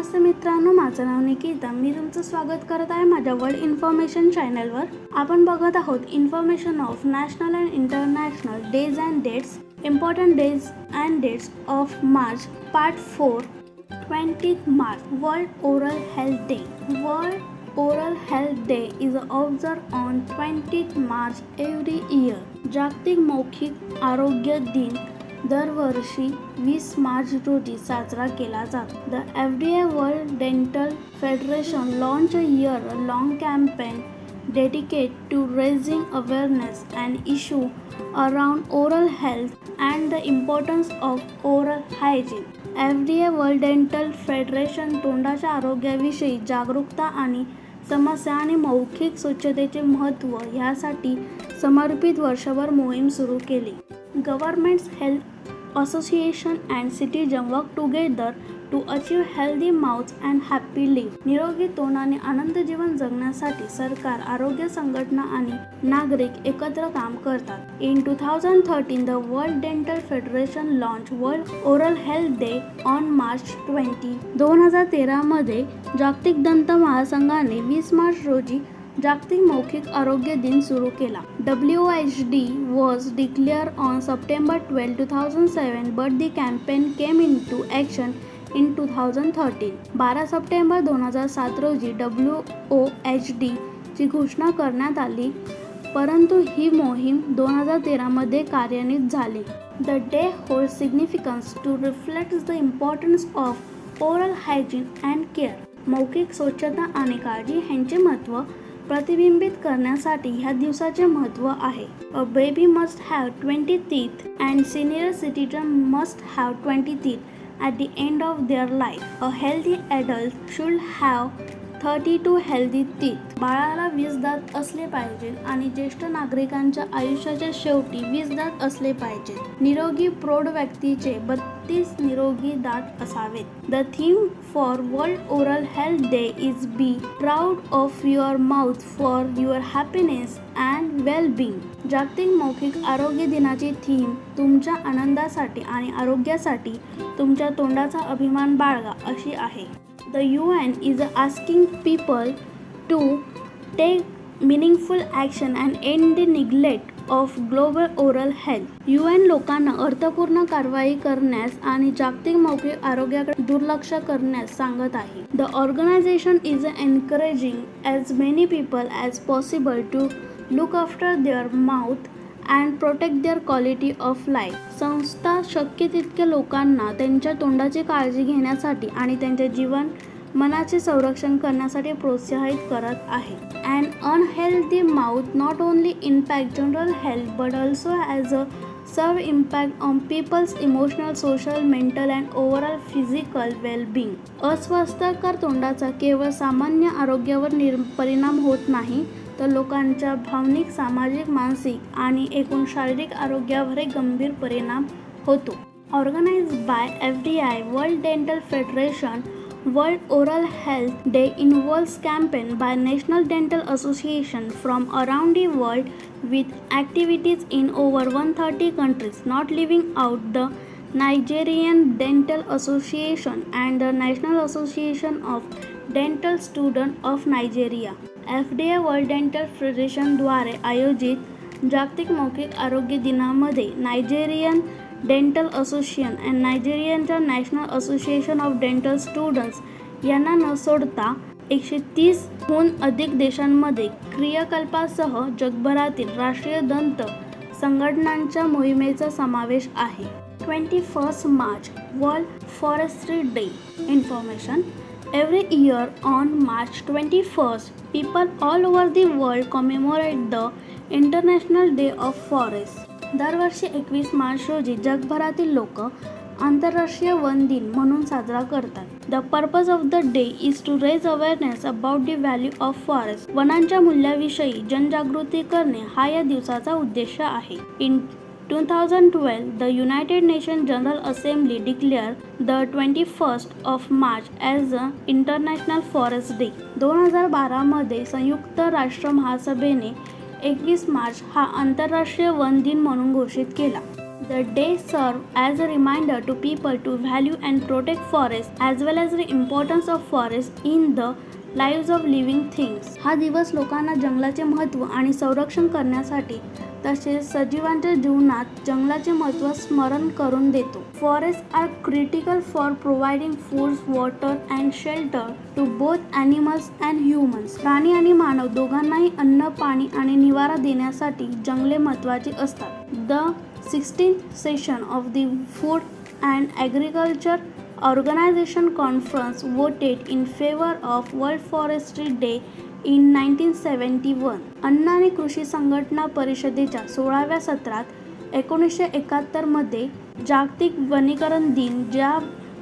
नमस्ते मित्रांनो, माझं नाव निकिता. मी तुमचं स्वागत करत आहे माझ्या वर्ल्ड इन्फॉर्मेशन चॅनलवर. आपण बघत आहोत information of national and international days and dates, important days and dates of March, part 4. 20th March, World Oral Health Day. World Oral Health Day is observed on 20th March every year. जागतिक मौखिक आरोग्य दिन दरवर्षी 20 मार्च रोजी साजरा केला जातो. The FDA World Dental Federation launched a year-long campaign dedicated to raising awareness and issue around oral health and the importance of oral hygiene. FDA World Dental Federation तोंडाच्या आरोग्याविषयी जागरूकता आणि समस्या आणि मौखिक स्वच्छतेचे महत्त्व यासाठी समर्पित वर्षभर मोहीम सुरू केली. Governments, health association and citizens work together to achieve healthy mouths and happy lives. निरोगी तोंड आणि आनंद जीवन जगण्यासाठी सरकार, आरोग्य संघटना आणि नागरिक एकत्र काम करतात. In 2013, the World Dental Federation launched World Oral Health Day on March 20. 2013 मध्ये जागतिक दंत महासंघाने 20 मार्च रोजी जागतिक मौखिक आरोग्य दिन सुरू केला. WOHD was declared on September 12, 2007, but the campaign came into action in 2013. 12 September 2007 रोजी WOHD ची घोषणा करण्यात आली, परंतु ही मोहीम 2013 मध्ये कार्यान्वित झाली. The day holds significance to reflect the importance of oral hygiene and care. मौखिक स्वच्छता आणि काळजी ह्यांचे महत्त्व प्रतिबिंबित करण्यासाठी ह्या दिवसाचे महत्त्व आहे. A baby must have 20 teeth and senior citizen must have 20 teeth at the end of their life. A healthy adult should have 32 healthy teeth. बाळाला 20 दात असले पाहिजेत आणि ज्येष्ठ नागरिकांच्या आयुष्याच्या शेवटी 20 दात असले पाहिजेत. निरोगी प्रौढ व्यक्तीचे 32 निरोगी दात असावेत. The theme for World Oral Health Day is Be proud of your mouth for your happiness and well-being. जागतिक मौखिक आरोग्य दिनाची थीम तुमच्या आनंदासाठी आणि आरोग्यासाठी तुमच्या तोंडाचा अभिमान बाळगा अशी आहे. The UN is asking people to take meaningful action and end the neglect of global oral health. UN लोकांना अर्थपूर्ण कारवाई करण्यास आणि जागतिक मौखिक आरोग्याकडे दुर्लक्ष करण्यास सांगत आहे. The organization is encouraging as many people as possible to look after their mouth and protect their quality of life. संस्था शक्य तितक्या लोकांना त्यांच्या तोंडाची काळजी घेण्यासाठी आणि त्यांचे जीवन मनाचे संरक्षण करण्यासाठी प्रोत्साहित करत आहे. An unhealthy mouth not only impacts general health but also has a severe impact on people's emotional, social, mental and overall physical well-being. अस्वस्थकर तोंडाचा केवळ सामान्य आरोग्यावर परिणाम होत नाही, तर लोकांच्या भावनिक, सामाजिक, मानसिक आणि एकूण शारीरिक आरोग्यावरही गंभीर परिणाम होतो. Organized by FDI, World Dental Federation, World Oral Health Day involves campaign by National Dental Association from around the world with activities in over 130 countries, not leaving out the Nigerian Dental Association and the National Association of Dental Students of Nigeria. FDA World Dental Federation द्वारे आयोजित जागतिक मौखिक आरोग्य दिनामध्ये Nigerian dental association आणि नायजेरियनच्या national association of dental students यांना न सोडता 130हून अधिक देशांमध्ये क्रियाकलापासह जगभरातील राष्ट्रीय दंत संघटनांच्या मोहिमेचा समावेश आहे. 21st March, World Forestry Day. Information. Every year on March 21st, people all over the world commemorate the International Day of Forests. दरवर्षी 21 मार्च रोजी जगभरातील लोक आंतरराष्ट्रीय वन दिन म्हणून साजरा करतात. The purpose of the day is to raise awareness about the value of forest. वनांच्या मूल्याविषयी जनजागृती करणे हा या दिवसाचा उद्देश आहे. In 2012, the United Nations General Assembly declared the 21st of March as the International Forest Day. 2012 मध्ये संयुक्त राष्ट्र महासभेने 21 मार्च हा आंतरराष्ट्रीय वन दिन म्हणून घोषित केला. The day serves as a reminder to people to value and protect forests as well as the importance of forests in the lives of living things. हा दिवस लोकांना जंगलाचे महत्त्व आणि संरक्षण करण्यासाठी तसेच सजीवांच्या जीवनात जंगलाचे महत्त्व स्मरण करून देतो. Forests are critical for providing food, water and shelter to both animals and humans. प्राणी आणि मानव दोघांनाही अन्न, पाणी आणि निवारा देण्यासाठी जंगले महत्त्वाची असतात. The 16th session of the Food and Agriculture Organization Conference voted in favor of World Forestry Day in 1971. अन्न आणि कृषी संघटना परिषदेच्या 16व्या सत्रात 1971 मध्ये जागतिक वनीकरण दिन ज्या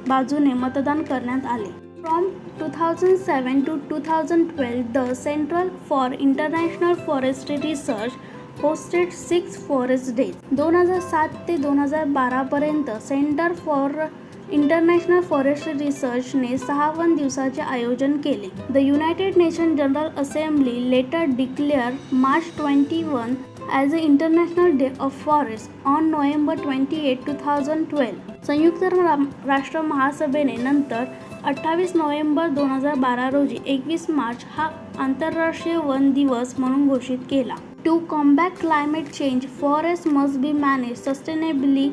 बाजूने मतदान करण्यात आले. From 2007 to 2012, the Center for International Forestry Research hosted 6 Forest Days. 2007 ते 2012 पर्यंत सेंटर फॉर इंटरनॅशनल फॉरेस्ट्री रिसर्चने 6 वन दिवसाचे आयोजन केले. The United Nation General Assembly later declare March 21 as a international day of forest on November 28, 2012. संयुक्त राष्ट्र महासभेने नंतर 28 नोव्हेंबर 2012 रोजी 21 मार्च हा आंतरराष्ट्रीय वन दिवस म्हणून घोषित केला. To combat climate change, forests must be managed sustainably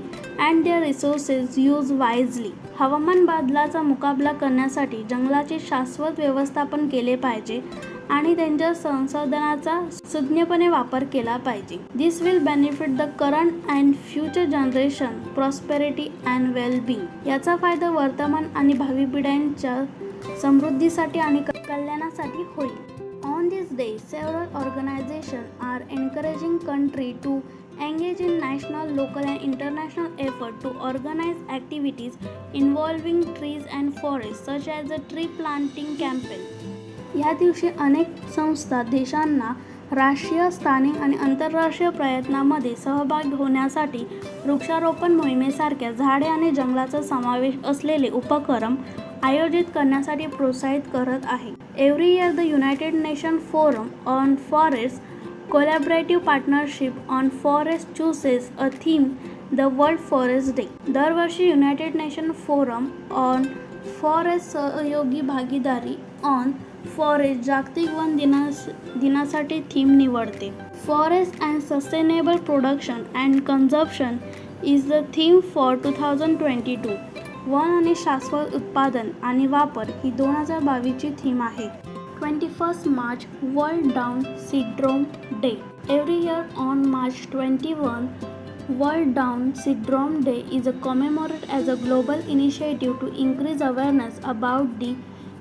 and their resources used wisely. हवामान बदलाचा मुकाबला करण्यासाठी जंगलाचे शाश्वत व्यवस्थापन केले पाहिजे आणि त्यांच्या संसाधनाचा सुज्ञपणे वापर केला पाहिजे. This will benefit the current and future generation, prosperity and well-being. याचा फायदा वर्तमान आणि भावी पिढ्यांच्या समृद्धीसाठी आणि कल्याणासाठी होईल. On this day, several organizations are encouraging countries to engage in national, local and international efforts to organize activities involving trees and forests, such as the tree planting campaign. या दिवशी अनेक संस्था देशांना राष्ट्रीय, स्थानिक आणि आंतरराष्ट्रीय प्रयत्नांमध्ये सहभागी होण्यासाठी वृक्षारोपण मोहिमेसारख्या झाडे आणि जंगलाचा समावेश असलेले उपक्रम आयोजित करण्यासाठी प्रोत्साहित करत आहे. Every year the United Nation forum on forest collaborative partnership on forest chooses a theme the world forest day. दरवर्षी United Nation forum on forest सहयोगी भागीदारी ऑन फॉरेस्ट जागतिक वन दिनासाठी थीम निवडते. Forest and sustainable production and consumption is the theme for 2022. वन आणि शाश्वत उत्पादन आणि वापर ही 2022 ची थीम आहे. 21 March world down syndrome day. Every year on March 21, World Down Syndrome Day is commemorated as a global initiative to increase awareness about the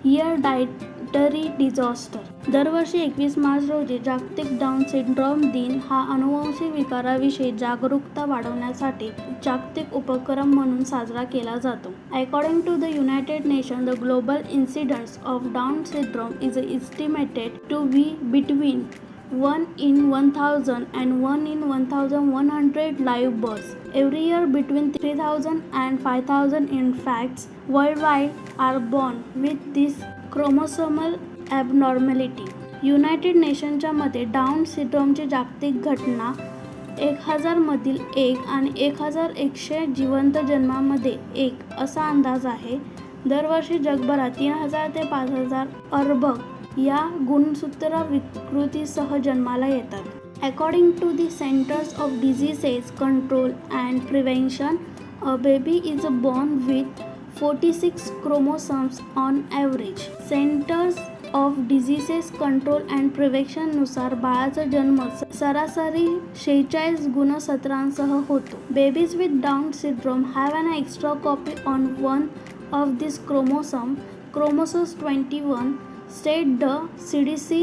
hereditary disorder. दरवर्षी 21 मार्च रोजी जागतिक डाऊन सिंड्रोम दिन हा अनुवंशिक विकाराविषयी जागरूकता वाढवण्यासाठी जागतिक उपक्रम म्हणून साजरा केला जातो. According to the United Nations, the global incidence of Down syndrome is estimated to be between 1 in 1,000 and 1 in 1,100 live births. Every year between 3,000 and 5,000 infants worldwide are born with this chromosomal abnormality. United नेशनच्या मते Down सिंड्रोमची जागतिक घटना 1000 मधील 1 आणि 1100 जिवंत जन्मामध्ये 1 असा अंदाज आहे. दरवर्षी जगभरात 3000 ते 5000 अर्भक या गुणसूत्र विकृतीसह जन्माला येतात. According to the Centers of Diseases Control and Prevention, a baby is born with 46 chromosomes on average. Centers of Diseases Control and Prevention नुसार बाळाचा जन्म सरासरी 46 गुणसूत्रांसह होतो. Babies with Down syndrome have an extra copy on one of these chromosomes, chromosome 21, state the CDC,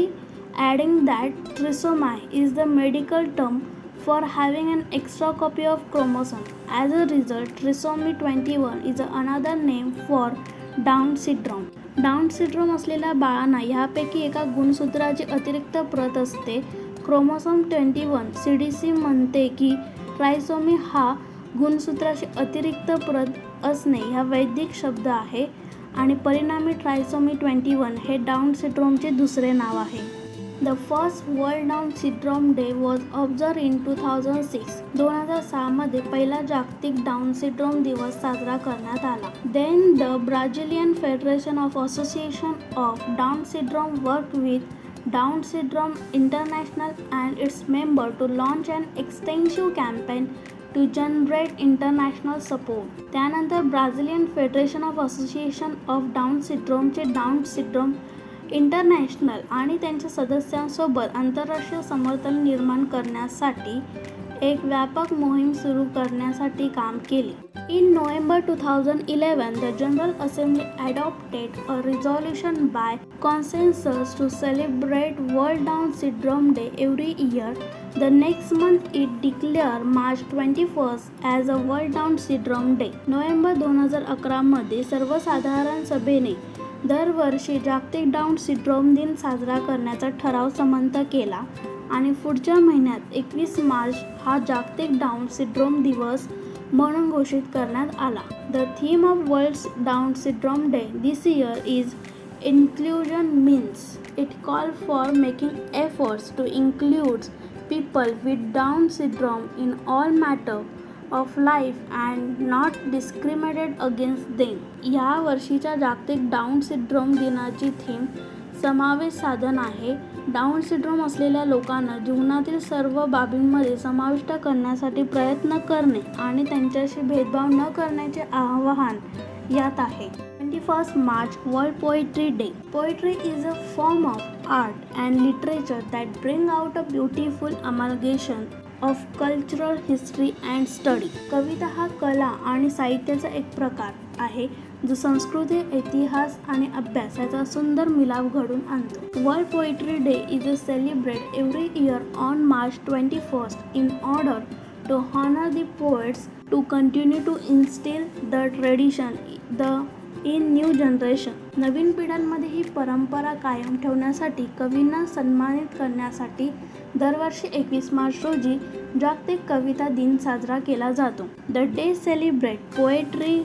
adding that trisomy is the medical term for having an extra copy of chromosome. As a result, trisomy 21 is another name for Down syndrome. Down syndrome असलेल्या बाळांना ह्यापैकी एका गुणसूत्राची अतिरिक्त प्रत असते. Chromosome 21 CDC म्हणते की trisomy हा गुणसूत्राची अतिरिक्त प्रत असणे हा वैदिक शब्द आहे आणि परिणामी ट्रायसोमी 21 हे डाऊन सिंड्रोमचे दुसरे नाव आहे. The first World Down Syndrome Day was observed in 2006. 2006 मध्ये पहिला जागतिक डाऊन सिंड्रोम दिवस साजरा करण्यात आला. Then the Brazilian Federation of Association of Down Syndrome worked with Down Syndrome International and its members to launch an extensive campaign to generate international support. त्यानंतर Brazilian federation of association of Down सिंड्रोमचे Down syndrome international आणि त्यांच्या सदस्यांसोबत आंतरराष्ट्रीय समर्थन निर्माण करण्यासाठी एक व्यापक मोहीम सुरू करण्यासाठी काम केले. In November 2011, the General Assembly adopted a resolution by consensus to celebrate World Down Syndrome Day every year. The next month, it declared March 21st as a World Down Syndrome Day. November 2011 मध्ये सर्वसाधारण सभेने दरवर्षी जागतिक down syndrome दिन साजरा करण्याचा ठराव संमत केला आणि पुढच्या महिन्यात 21 मार्च हा जागतिक डाऊन सिंड्रोम दिवस म्हणून घोषित करण्यात आला. The theme of World Down Syndrome Day this year is Inclusion means it calls for making efforts to include people with Down syndrome in all matters of life and not discriminate against them. या वर्षीच्या जागतिक down syndrome दिनाची theme समावेश साधन आहे. Down syndrome असलेल्या लोकांना जीवनातील सर्व बाबींमध्ये समाविष्ट करण्यासाठी प्रयत्न करणे आणि त्यांच्याशी भेदभाव न करण्याचे आवाहन यात आहे. 21 March World Poetry Day. Poetry is a form of art and literature that bring out a beautiful amalgamation of cultural history and study. कविता हा कला आणि साहित्याचा एक प्रकार आहे जो संस्कृती, इतिहास आणि अभ्यास याचा सुंदर मिलाप घडून आणतो. World poetry day is celebrate every year on March 21st in order to honor the poets, to continue to instill the tradition in new generation. नवीन पिढ्यांमध्ये ही परंपरा कायम ठेवण्यासाठी कवींना सन्मानित करण्यासाठी दरवर्षी 21 मार्च रोजी जागतिक कविता दिन साजरा केला जातो. The day celebrate poetry,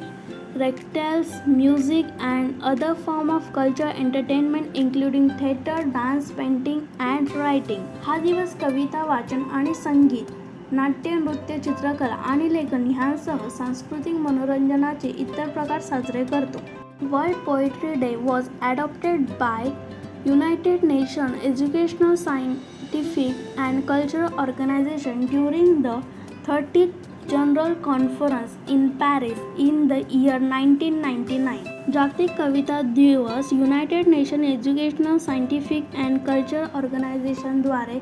recitals, music and other form of culture entertainment including theater, dance, painting and writing. हा दिवस कविता, वाचन आणि संगीत, नाट्य, नृत्य, चित्रकला आणि लेखन ह्यांसह सांस्कृतिक मनोरंजनाचे इतर प्रकार साजरे करतो. World poetry day was adopted by United Nations Educational, Scientific and Cultural Organization during the 30th General Conference in Paris in the year 1999. जागतिक कविता दिवस United Nation educational, scientific and cultural ऑर्गनायझेशनद्वारे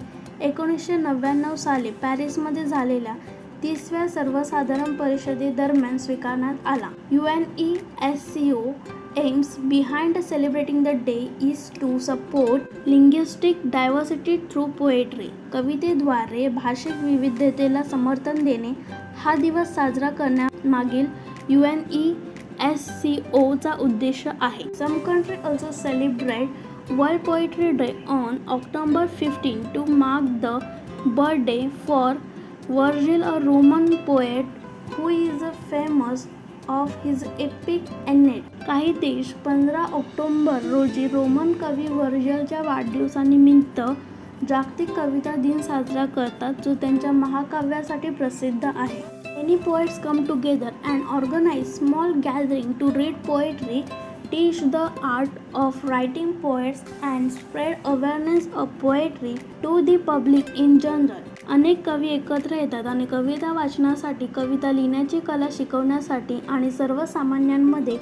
1999 साली पॅरिसमध्ये झालेल्या 30व्या सर्वसाधारण परिषदेदरम्यान स्वीकारण्यात आला. UNESCO aims behind celebrating the day is to support linguistic diversity through poetry. कवितेद्वारे भाषिक विविधतेला समर्थन देणे हा दिवस साजरा करण्यामागील UNESCO चा उद्देश आहे. Some countries also celebrate World Poetry Day on October 15 to mark the birthday for Virgil, a Roman poet who is famous of his epic Aeneid. काही देश 15 ऑक्टोबर रोजी रोमन कवी व्हर्जिलच्या वाढदिवसानिमित्त जागतिक कविता दिन साजरा करतात, जो त्यांच्या महाकाव्यासाठी प्रसिद्ध आहे. Many poets come together and organize small gathering to read poetry, teach the art of writing poets and spread awareness of poetry to the public in general. अनेक कवी एकत्र येतात आणि कविता वाचनासाठी, कविता लिहिण्याची कला शिकवण्यासाठी आणि सर्वसामान्यांमध्ये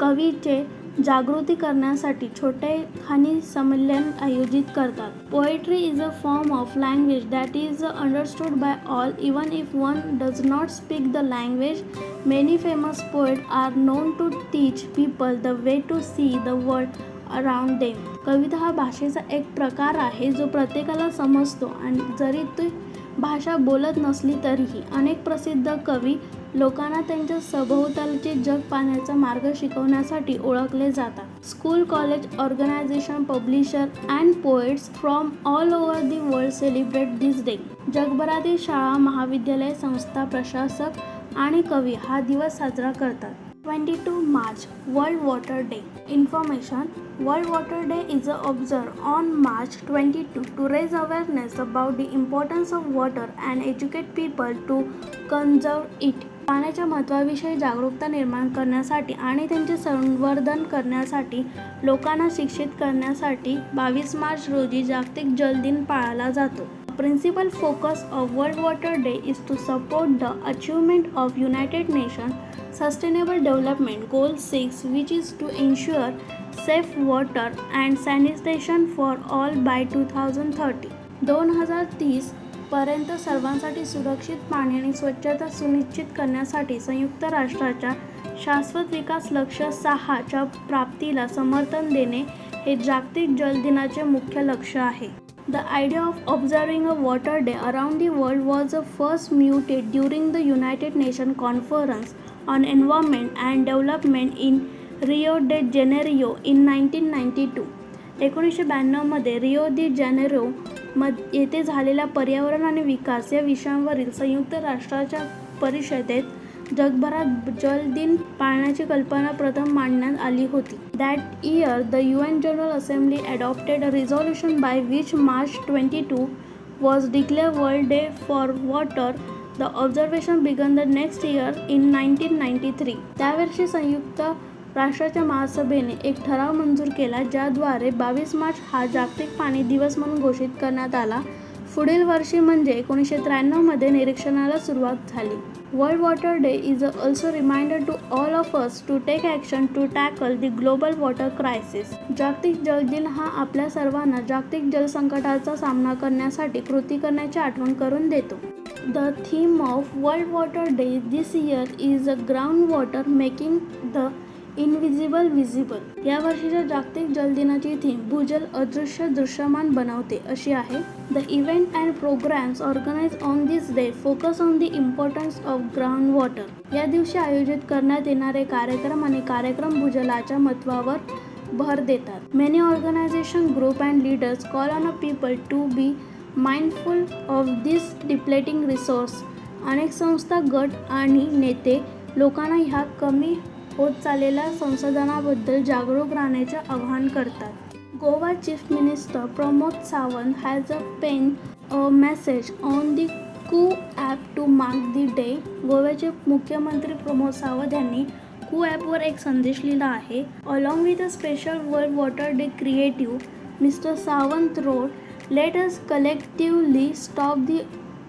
कवीचे जागृती करण्यासाठी छोटेखानी संमेलन आयोजित करतात. Poetry is a form of language that is understood by all even if one does not speak the language. Many famous poet are known to teach people the way to see the world around them. कविता हा भाषेचा एक प्रकार आहे जो प्रत्येकाला समजतो आणि जरी ती भाषा बोलत नसली तरीही अनेक प्रसिद्ध कवी लोकांना त्यांच्या सभोवतालचे जग पाहण्याचा मार्ग शिकवण्यासाठी ओळखले जातात. School, college, organisation, publisher and poets from all over the world celebrate this day. जगभरातील शाळा, महाविद्यालय, संस्था, प्रशासक आणि कवी हा दिवस साजरा करतात. 22 March World Water Day. Information: World Water Day is observed on March 22 to raise awareness about the importance of water and educate people to conserve it. पाण्याच्या महत्त्वाविषयी जागरूकता निर्माण करण्यासाठी आणि त्यांचे संवर्धन करण्यासाठी लोकांना शिक्षित करण्यासाठी 22 मार्च रोजी जागतिक जल दिन पाळला जातो. Principal focus of World Water Day is to support the achievement of United Nations Sustainable Development Goal 6, which is to ensure safe water and sanitation for all by 2030. 2030 पर्यंत सर्वांसाठी सुरक्षित पाणी आणि स्वच्छता सुनिश्चित करण्यासाठी संयुक्त राष्ट्राच्या शाश्वत विकास लक्ष्य 6 च्या प्राप्तीला समर्थन देणे हे जागतिक जल दिनाचे मुख्य लक्ष्य आहे. The idea of observing a water day around the world was first mooted during the United Nations Conference on Environment and Development in Rio de Janeiro in 1992. 1992 मध्ये रिओ दि जानेरो येथे झालेल्या पर्यावरण आणि विकास या विषयांवरील संयुक्त राष्ट्राच्या परिषदेत जगभरात जल दिन पाळण्याची कल्पना प्रथम मांडण्यात आली होती. That year, the UN General Assembly adopted a resolution by which March 22 was declared World Day for Water. The observation began the next year in 1993. त्यावर्षी संयुक्त राष्ट्राच्या महासभेने एक ठराव मंजूर केला ज्याद्वारे 22 मार्च हा जागतिक पाणी दिवस म्हणून घोषित करण्यात आला. पुढील वर्षी म्हणजे 1993 मध्ये निरीक्षणाला सुरुवात झाली. World Water Day is also a reminder to all of us to take action to tackle the global water crisis. जागतिक जल दिन हा आपल्या सर्वांना जागतिक जल संकटाचा सामना करण्यासाठी कृती करण्याची आठवण करून देतो. The theme of World Water Day this year is groundwater making the invisible visible. या वर्षीच्या जागतिक जल दिनाची थीम भूजल अदृश्य दृश्यमान बनवते अशी आहे. The event and programmes organise on this day focus on the importance of ground water. या दिवशी आयोजित करण्यात येणारे कार्यक्रम आणि कार्यक्रम भूजलाच्या महत्त्वावर भर देतात. Many organisation group and leaders call on a people to be mindful of this depleting resource. अनेक संस्था, गट आणि नेते लोकांना ह्या कमी होत चाललेल्या संसाधनाबद्दल जागरूक राहण्याचे आवाहन करतात. Goa chief minister Pramod Sawant has pen a message on the Koo app to mark the day. गोव्याचे मुख्यमंत्री प्रमोद सावंत यांनी कू ॲपवर एक संदेश लिहिला आहे. Along with a special world water day creative, mister Sawant wrote, let us collectively stop the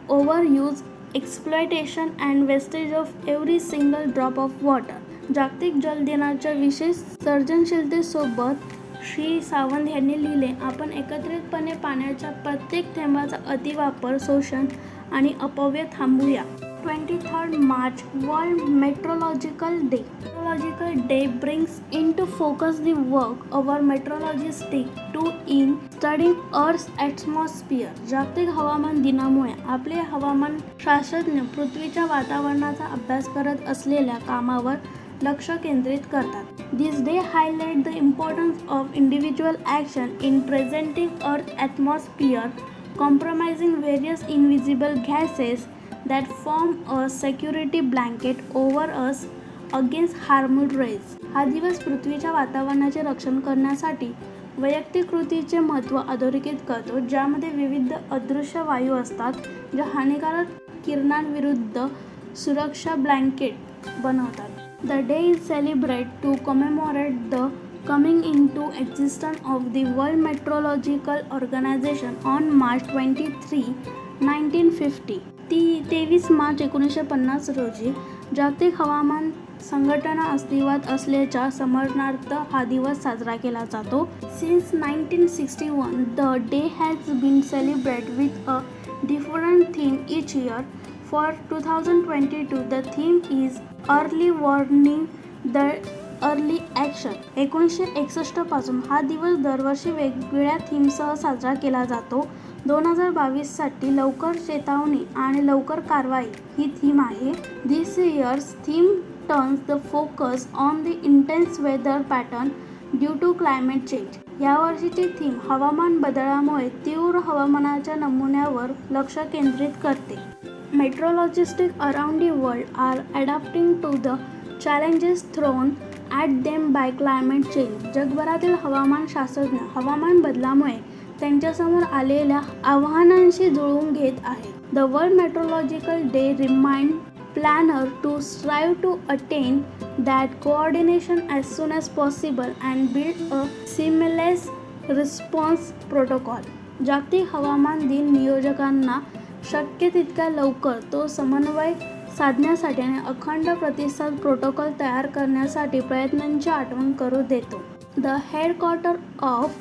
overuse, exploitation and wastage of every single drop of water. जागतिक जल दिनाच्या विशेष सर्जनशीलतेसोबत श्री सावंत यांनी लिहिले, आपण एकत्रितपणे पाण्याच्या प्रत्येक थेंबाचा अतिवापर, शोषण आणि अपव्यय थांबवूया. 23 March World Meteorological Day. Meteorological Day brings into focus the work our meteorologists do in studying Earth's atmosphere. जागतिक हवामान दिनामुळे आपले हवामान शास्त्रज्ञ पृथ्वीच्या वातावरणाचा अभ्यास करत असलेल्या कामावर लक्ष केंद्रित करतात. This day highlight the importance of individual action in presenting Earth's atmosphere, compromising various invisible gases that form a security blanket over us against harmful rays. हा दिवस पृथ्वीच्या वातावरणाचे रक्षण करण्यासाठी वैयक्तिक कृतीचे महत्त्व अधोरेखित करतो, ज्यामध्ये विविध अदृश्य वायू असतात ज्या हानिकारक किरणांविरुद्ध सुरक्षा ब्लँकेट बनवतात. The day is celebrated to commemorate the coming into existence of the World Meteorological Organization on March 23, 1950. 23 March 1950 रोजी जागतिक हवामान संघटना अस्तित्वात असल्याच्या स्मरणार्थ हा दिवस साजरा केला जातो. Since 1961, the day has been celebrated with a different theme each year. For 2022, the theme is Early Warning, the Early Action. 1961 पासून हा दिवस दरवर्षी वेगवेगळ्या थीमसह साजरा केला जातो. 2022 साठी लवकर चेतावणी आणि लवकर कारवाई ही थीम आहे. This year's theme turns the focus on the intense weather pattern due to climate change. या वर्षीची थीम हवामान बदलामुळे तीव्र हवामानाच्या नमुन्यावर लक्ष केंद्रित करते. Meteorologists around the world are adapting to the challenges thrown at them by climate change. जगभरातील हवामान शास्त्रज्ञ हवामान बदलामुळे त्यांच्यासमोर आलेल्या आव्हानांशी जुळवून घेत आहेत. The World Meteorological Day remind planner to strive to attain that coordination as soon as possible and build a seamless response protocol. जागतिक हवामान दिन नियोजकांना शक्य तितक्या लवकर तो समन्वय साधण्यासाठी आणि अखंड प्रतिसाद प्रोटोकॉल तयार करण्यासाठी प्रयत्नांची आठवण करू देतो. The headquarter of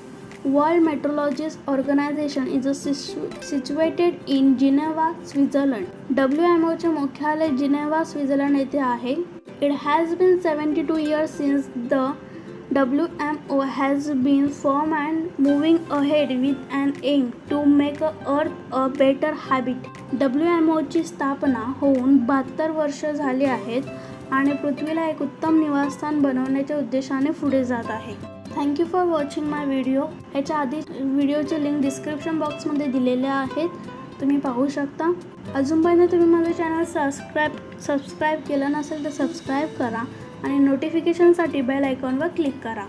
world metrologist organisation is situated in Geneva, Switzerland. WMOचे मुख्यालय जिनेव्हा, स्वित्झर्लंड येथे आहे. It has been 72 years since the WMO has been formed and moving ahead with an aim to make Earth a better habit. WMOची स्थापना होऊन 72 वर्ष झाली आहेत आणि पृथ्वीला एक उत्तम निवासस्थान बनवण्याच्या उद्देशाने पुढे जात आहे. Thank you for watching my video. याच्या आधी व्हिडिओचे लिंक डिस्क्रिप्शन बॉक्समध्ये दिलेल्या आहेत, तुम्ही पाहू शकता. अजूनपर्यंत तुम्ही माझं चॅनल सबस्क्राईब केलं नसेल तर सबस्क्राईब करा आणि नोटिफिकेशनसाठी बेल आयकॉनवर क्लिक करा.